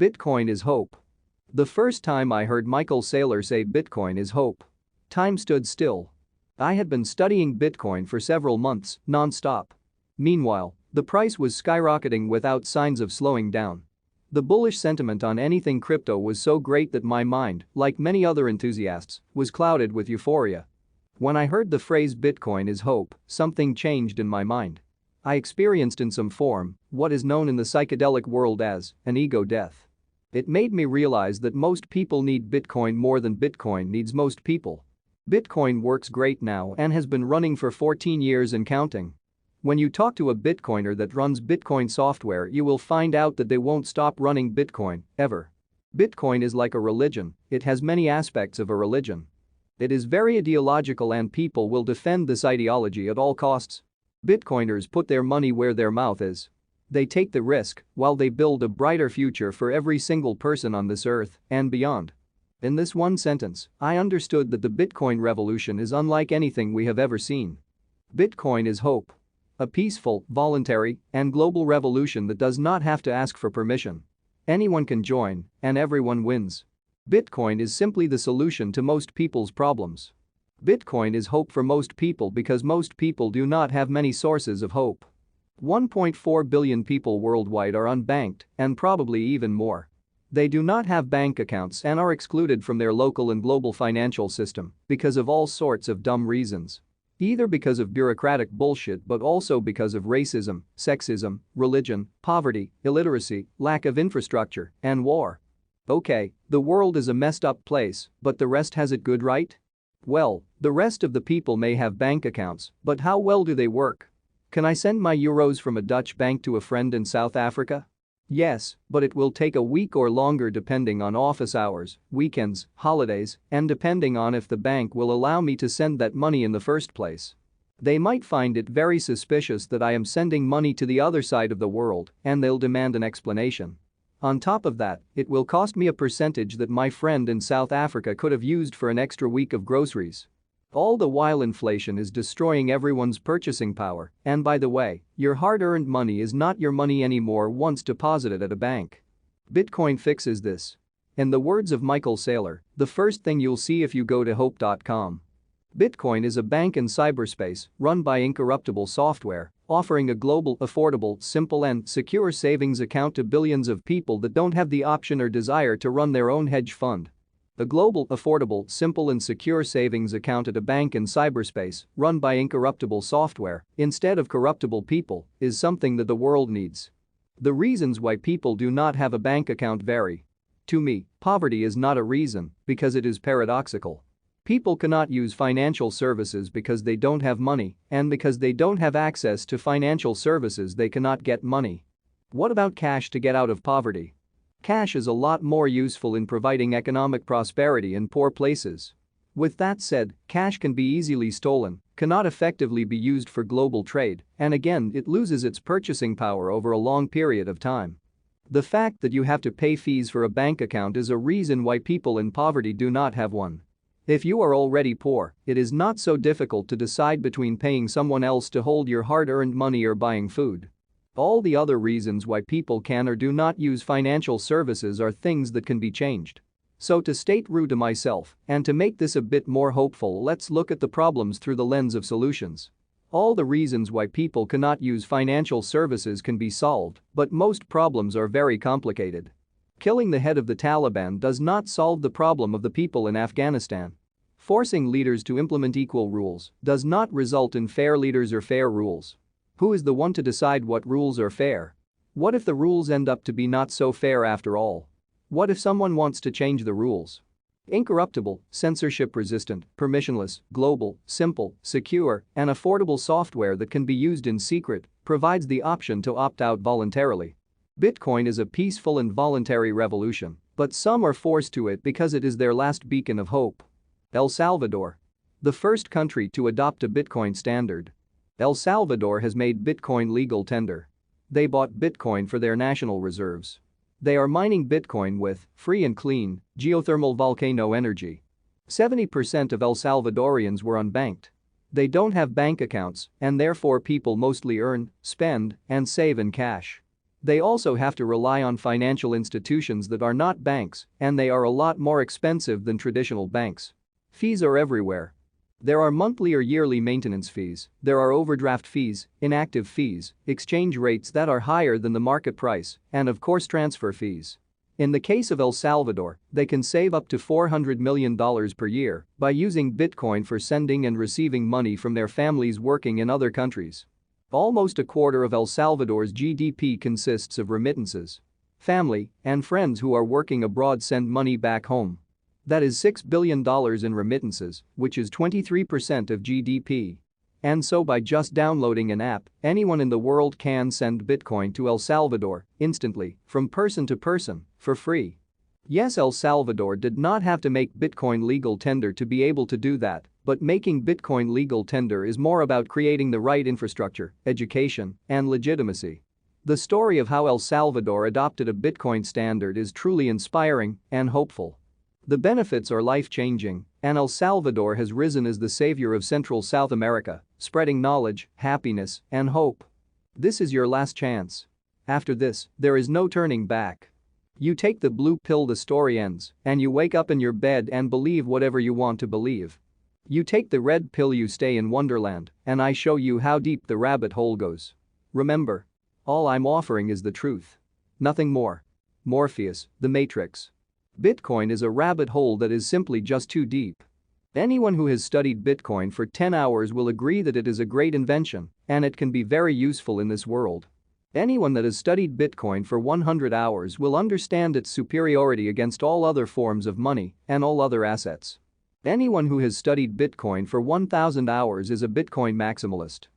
Bitcoin is hope. The first time I heard Michael Saylor say Bitcoin is hope, time stood still. I had been studying Bitcoin for several months, non-stop. Meanwhile, the price was skyrocketing without signs of slowing down. The bullish sentiment on anything crypto was so great that my mind, like many other enthusiasts, was clouded with euphoria. When I heard the phrase Bitcoin is hope, something changed in my mind. I experienced in some form what is known in the psychedelic world as an ego death. It made me realize that most people need Bitcoin more than Bitcoin needs most people. Bitcoin works great now and has been running for 14 years and counting. When you talk to a Bitcoiner that runs Bitcoin software, you will find out that they won't stop running Bitcoin, ever. Bitcoin is like a religion, it has many aspects of a religion. It is very ideological and people will defend this ideology at all costs. Bitcoiners put their money where their mouth is. They take the risk while they build a brighter future for every single person on this earth and beyond. In this one sentence, I understood that the Bitcoin revolution is unlike anything we have ever seen. Bitcoin is hope. A peaceful, voluntary, and global revolution that does not have to ask for permission. Anyone can join, and everyone wins. Bitcoin is simply the solution to most people's problems. Bitcoin is hope for most people because most people do not have many sources of hope. 1.4 billion people worldwide are unbanked, and probably even more. They do not have bank accounts and are excluded from their local and global financial system because of all sorts of dumb reasons. Either because of bureaucratic bullshit but also because of racism, sexism, religion, poverty, illiteracy, lack of infrastructure, and war. Okay, the world is a messed up place, but the rest has it good, right? Well, the rest of the people may have bank accounts, but how well do they work? Can I send my euros from a Dutch bank to a friend in South Africa? Yes, but it will take a week or longer depending on office hours, weekends, holidays, and depending on if the bank will allow me to send that money in the first place. They might find it very suspicious that I am sending money to the other side of the world, and they'll demand an explanation. On top of that, it will cost me a percentage that my friend in South Africa could have used for an extra week of groceries. All the while inflation is destroying everyone's purchasing power, and by the way, your hard-earned money is not your money anymore once deposited at a bank. Bitcoin fixes this. In the words of Michael Saylor, the first thing you'll see if you go to hope.com. Bitcoin is a bank in cyberspace run by Incorruptible Software, offering a global, affordable, simple and secure savings account to billions of people that don't have the option or desire to run their own hedge fund. A global, affordable, simple and secure savings account at a bank in cyberspace, run by Incorruptible Software, instead of corruptible people, is something that the world needs. The reasons why people do not have a bank account vary. To me, poverty is not a reason, because it is paradoxical. People cannot use financial services because they don't have money, and because they don't have access to financial services they cannot get money. What about cash to get out of poverty? Cash is a lot more useful in providing economic prosperity in poor places. With that said, cash can be easily stolen, cannot effectively be used for global trade, and again it loses its purchasing power over a long period of time. The fact that you have to pay fees for a bank account is a reason why people in poverty do not have one. If you are already poor, it is not so difficult to decide between paying someone else to hold your hard-earned money or buying food. All the other reasons why people can or do not use financial services are things that can be changed. So to stay true to myself, and to make this a bit more hopeful, let's look at the problems through the lens of solutions. All the reasons why people cannot use financial services can be solved, but most problems are very complicated. Killing the head of the Taliban does not solve the problem of the people in Afghanistan. Forcing leaders to implement equal rules does not result in fair leaders or fair rules. Who is the one to decide what rules are fair? What if the rules end up to be not so fair after all? What if someone wants to change the rules? Incorruptible, censorship-resistant, permissionless, global, simple, secure, and affordable software that can be used in secret provides the option to opt out voluntarily. Bitcoin is a peaceful and voluntary revolution, but some are forced to it because it is their last beacon of hope. El Salvador. The first country to adopt a Bitcoin standard. El Salvador has made Bitcoin legal tender. They bought Bitcoin for their national reserves. They are mining Bitcoin with free and clean geothermal volcano energy. 70% of El Salvadorians were unbanked. They don't have bank accounts, and therefore people mostly earn, spend, and save in cash. They also have to rely on financial institutions that are not banks, and they are a lot more expensive than traditional banks. Fees are everywhere. There are monthly or yearly maintenance fees, there are overdraft fees, inactive fees, exchange rates that are higher than the market price, and of course transfer fees. In the case of El Salvador, they can save up to $400 million per year by using Bitcoin for sending and receiving money from their families working in other countries. Almost a quarter of El Salvador's GDP consists of remittances. Family and friends who are working abroad send money back home. That is $6 billion in remittances, which is 23% of GDP. And so by just downloading an app, anyone in the world can send Bitcoin to El Salvador instantly, from person to person, for free. Yes, El Salvador did not have to make Bitcoin legal tender to be able to do that, but making Bitcoin legal tender is more about creating the right infrastructure, education, and legitimacy. The story of how El Salvador adopted a Bitcoin standard is truly inspiring and hopeful. The benefits are life-changing, and El Salvador has risen as the savior of Central South America, spreading knowledge, happiness, and hope. This is your last chance. After this, there is no turning back. You take the blue pill, the story ends, and you wake up in your bed and believe whatever you want to believe. You take the red pill, you stay in Wonderland, and I show you how deep the rabbit hole goes. Remember, all I'm offering is the truth. Nothing more. Morpheus, the Matrix. Bitcoin is a rabbit hole that is simply just too deep. Anyone who has studied Bitcoin for 10 hours will agree that it is a great invention, and it can be very useful in this world. Anyone that has studied Bitcoin for 100 hours will understand its superiority against all other forms of money and all other assets. Anyone who has studied Bitcoin for 1,000 hours is a Bitcoin maximalist.